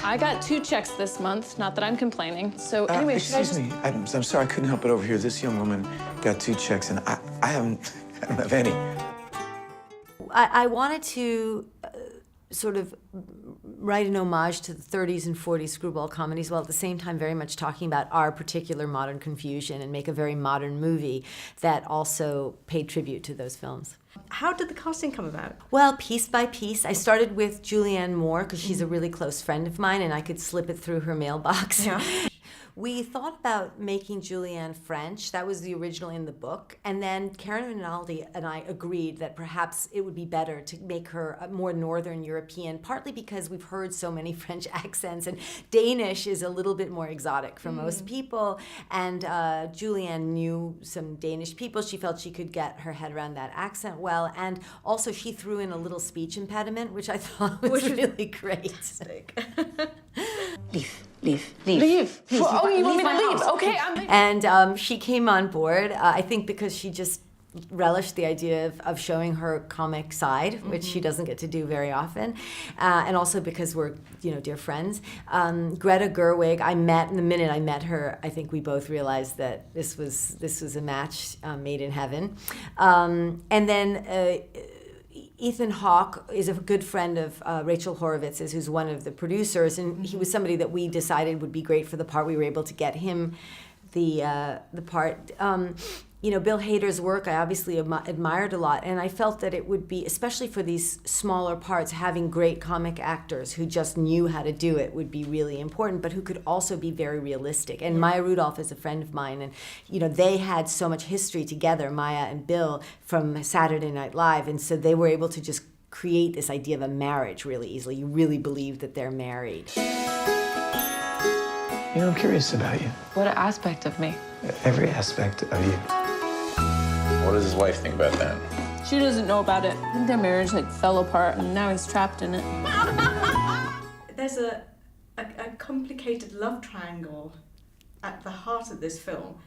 I got 2 checks this month, not that I'm complaining. So anyway, excuse me. I'm sorry, I couldn't help it over here. This young woman got 2 checks, and I don't have any. I wanted to sort of write an homage to the 30s and 40s screwball comedies, while at the same time very much talking about our particular modern confusion and make a very modern movie that also paid tribute to those films. How did the casting come about? Well, piece by piece. I started with Julianne Moore because she's a really close friend of mine and I could slip it through her mailbox. Yeah. We thought about making Julianne French. That was the original in the book. And then Karen Rinaldi and I agreed that perhaps it would be better to make her more Northern European, partly because we've heard so many French accents, and Danish is a little bit more exotic for most people. And Julianne knew some Danish people. She felt she could get her head around that accent well. And also she threw in a little speech impediment, which I thought was really great. Leave. Leave. Oh, you want me to leave? Okay, I'm leaving. And she came on board, I think because she just relished the idea of showing her comic side, which she doesn't get to do very often, and also because we're, dear friends. Greta Gerwig, the minute I met her, I think we both realized that this was a match made in heaven. And then Ethan Hawke is a good friend of Rachel Horowitz's, who's one of the producers, and he was somebody that we decided would be great for the part. We were able to get him the part. Bill Hader's work I obviously admired a lot, and I felt that it would be, especially for these smaller parts, having great comic actors who just knew how to do it would be really important, but who could also be very realistic. And Maya Rudolph is a friend of mine, and they had so much history together, Maya and Bill, from Saturday Night Live, and so they were able to just create this idea of a marriage really easily. You really believe that they're married. I'm curious about you. What aspect of me? Every aspect of you. What does his wife think about that? She doesn't know about it. I think their marriage fell apart and now he's trapped in it. There's a complicated love triangle at the heart of this film,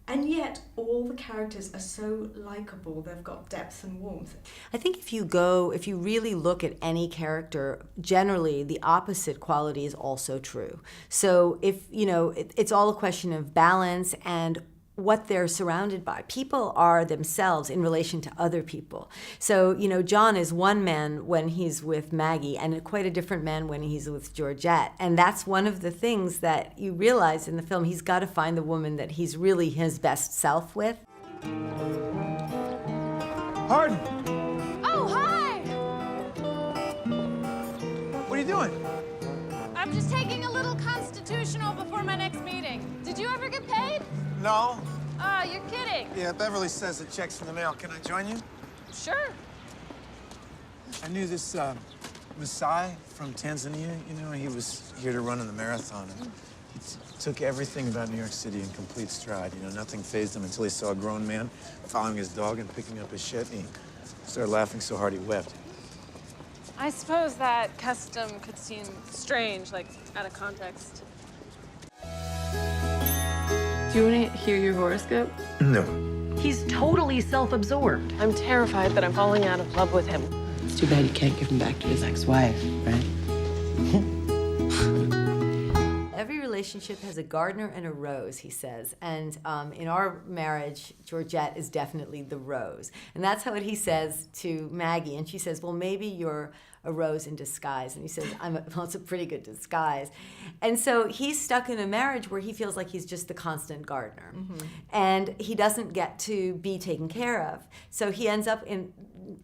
and yet all the characters are so likable. They've got depth and warmth. I think if you really look at any character, generally the opposite quality is also true. So it's all a question of balance and what they're surrounded by. People are themselves in relation to other people. So, John is one man when he's with Maggie and quite a different man when he's with Georgette. And that's one of the things that you realize in the film. He's got to find the woman that he's really his best self with. Pardon? Oh, hi! What are you doing? I'm just taking a little constitutional before my next meeting. Did you ever get paid? No. Oh, you're kidding. Yeah, Beverly says the check's in the mail. Can I join you? Sure. I knew this Masai from Tanzania. He was here to run in the marathon. And he took everything about New York City in complete stride. Nothing fazed him until he saw a grown man following his dog and picking up his shit. And he started laughing so hard he wept. I suppose that custom could seem strange, out of context. Do you want to hear your horoscope? No. He's totally self-absorbed. I'm terrified that I'm falling out of love with him. It's too bad you can't give him back to his ex-wife, right? Every relationship has a gardener and a rose, he says. And in our marriage, Georgette is definitely the rose. And that's what he says to Maggie. And she says, well, maybe you're a rose in disguise. And he says, well, it's a pretty good disguise. And so he's stuck in a marriage where he feels like he's just the constant gardener. And he doesn't get to be taken care of. So he ends up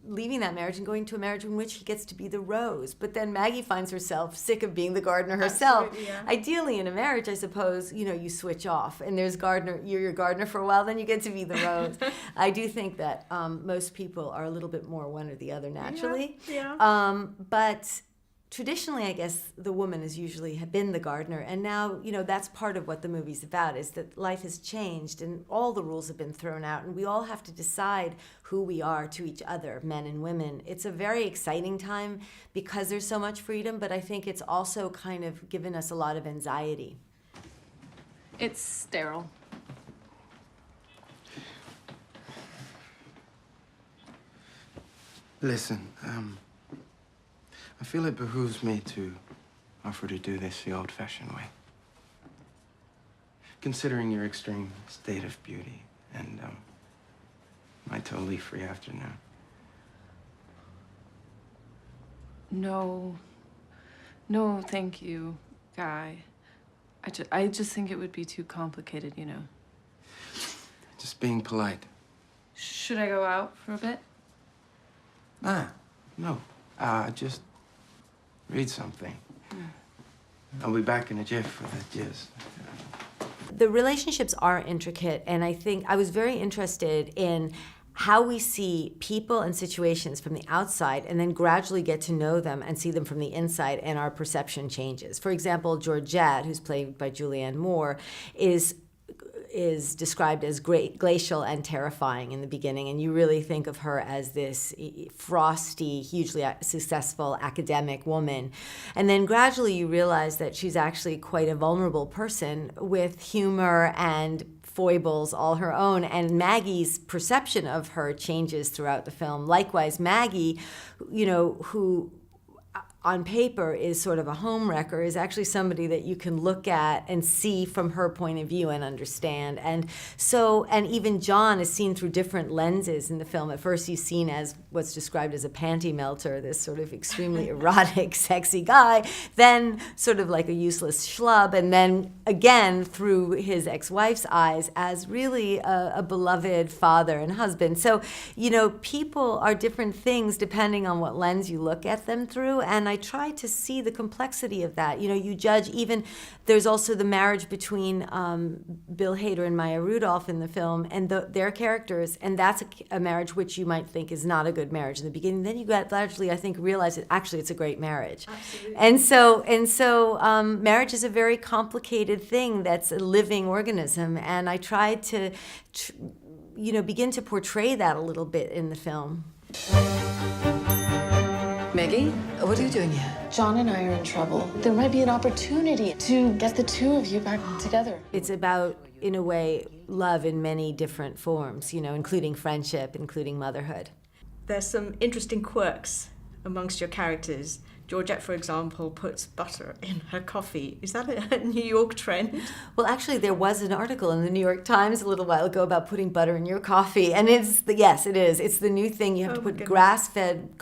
leaving that marriage and going to a marriage in which he gets to be the rose. But then Maggie finds herself sick of being the gardener herself. Absolutely, yeah. Ideally, in a marriage, I suppose, you switch off. And you're your gardener for a while, then you get to be the rose. I do think that most people are a little bit more one or the other naturally. Yeah. But traditionally, I guess, the woman has usually been the gardener. And now, that's part of what the movie's about, is that life has changed and all the rules have been thrown out. And we all have to decide who we are to each other, men and women. It's a very exciting time because there's so much freedom, but I think it's also kind of given us a lot of anxiety. It's sterile. Listen, I feel it behooves me to offer to do this the old-fashioned way. Considering your extreme state of beauty and my totally free afternoon. No, thank you, Guy. I just think it would be too complicated, you know. Just being polite. Should I go out for a bit? No. Just read something. I'll be back in a jiff with the jizz. The relationships are intricate, and I think I was very interested in how we see people and situations from the outside and then gradually get to know them and see them from the inside, and our perception changes. For example, Georgette, who's played by Julianne Moore, is described as glacial and terrifying in the beginning, and you really think of her as this frosty, hugely successful academic woman. And then gradually you realize that she's actually quite a vulnerable person with humor and foibles all her own, and Maggie's perception of her changes throughout the film. Likewise, Maggie, you know, who on paper is sort of a homewrecker, is actually somebody that you can look at and see from her point of view and understand. And even John is seen through different lenses in the film. At first he's seen as what's described as a panty melter, this sort of extremely erotic, sexy guy, then sort of like a useless schlub, and then again through his ex-wife's eyes as really a beloved father and husband. So, you know, people are different things depending on what lens you look at them through, and I try to see the complexity of that. You know, you judge even, there's also the marriage between Bill Hader and Maya Rudolph in the film, and their characters, and that's a marriage which you might think is not a good marriage in the beginning. Then you largely, I think, realize that actually it's a great marriage. Absolutely. And so marriage is a very complicated thing that's a living organism, and I tried to, begin to portray that a little bit in the film. Maggie, what are you doing here? John and I are in trouble. There might be an opportunity to get the two of you back together. It's about, in a way, love in many different forms, you know, including friendship, including motherhood. There's some interesting quirks amongst your characters. Georgette, for example, puts butter in her coffee. Is that a New York trend? Well, actually, there was an article in the New York Times a little while ago about putting butter in your coffee. And yes, it is. It's the new thing. You have to put grass-fed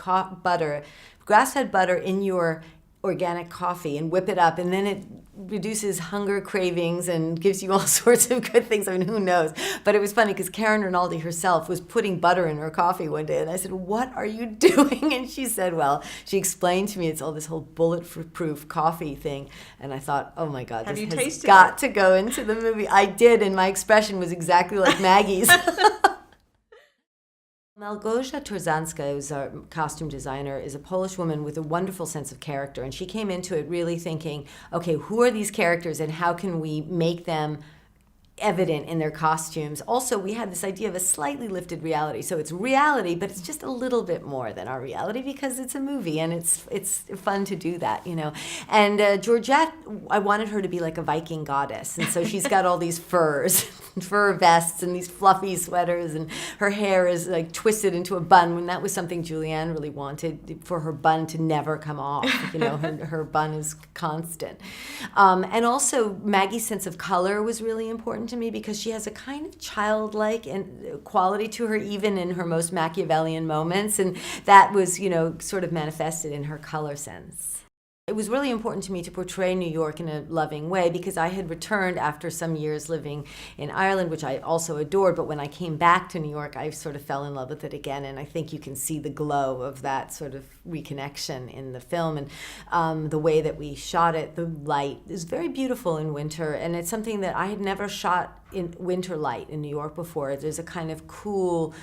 butter in your organic coffee and whip it up, and then it reduces hunger cravings and gives you all sorts of good things. I mean, who knows? But it was funny because Karen Rinaldi herself was putting butter in her coffee one day, and I said, "What are you doing?" And she said, well, she explained to me it's all this whole bulletproof coffee thing, and I thought, oh my God, this has got to go into the movie. I did, and my expression was exactly like Maggie's. Małgorzata Torzanska, who's our costume designer, is a Polish woman with a wonderful sense of character, and she came into it really thinking, okay, who are these characters and how can we make them evident in their costumes? Also, we had this idea of a slightly lifted reality. So it's reality, but it's just a little bit more than our reality because it's a movie, and it's fun to do that, you know. And Georgette, I wanted her to be like a Viking goddess, and so she's got all these fur vests and these fluffy sweaters, and her hair is like twisted into a bun, when that was something Julianne really wanted, for her bun to never come off. You know, her bun is constant. And also Maggie's sense of color was really important to me because she has a kind of childlike and quality to her, even in her most Machiavellian moments, and that was, you know, sort of manifested in her color sense. It was really important to me to portray New York in a loving way because I had returned after some years living in Ireland, which I also adored, but when I came back to New York, I sort of fell in love with it again, and I think you can see the glow of that sort of reconnection in the film, and the way that we shot it, the light is very beautiful in winter, and it's something that I had never shot in winter light in New York before. There's a kind of cool,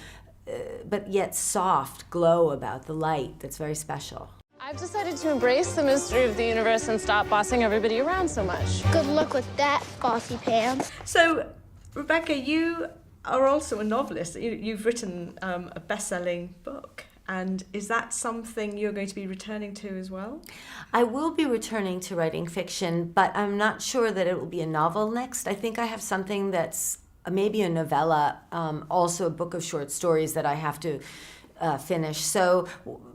but yet soft glow about the light that's very special. I've decided to embrace the mystery of the universe and stop bossing everybody around so much. Good luck with that, Bossy Pam. So, Rebecca, you are also a novelist. You've written a best-selling book. And is that something you're going to be returning to as well? I will be returning to writing fiction, but I'm not sure that it will be a novel next. I think I have something that's maybe a novella, also a book of short stories that I have to finish. So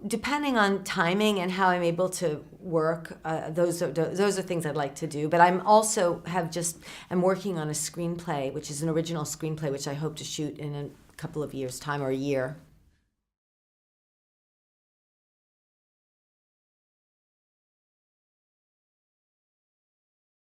depending on timing and how I'm able to work, those are things I'd like to do. But I'm also I'm working on a screenplay, which is an original screenplay, which I hope to shoot in a couple of years' time or a year.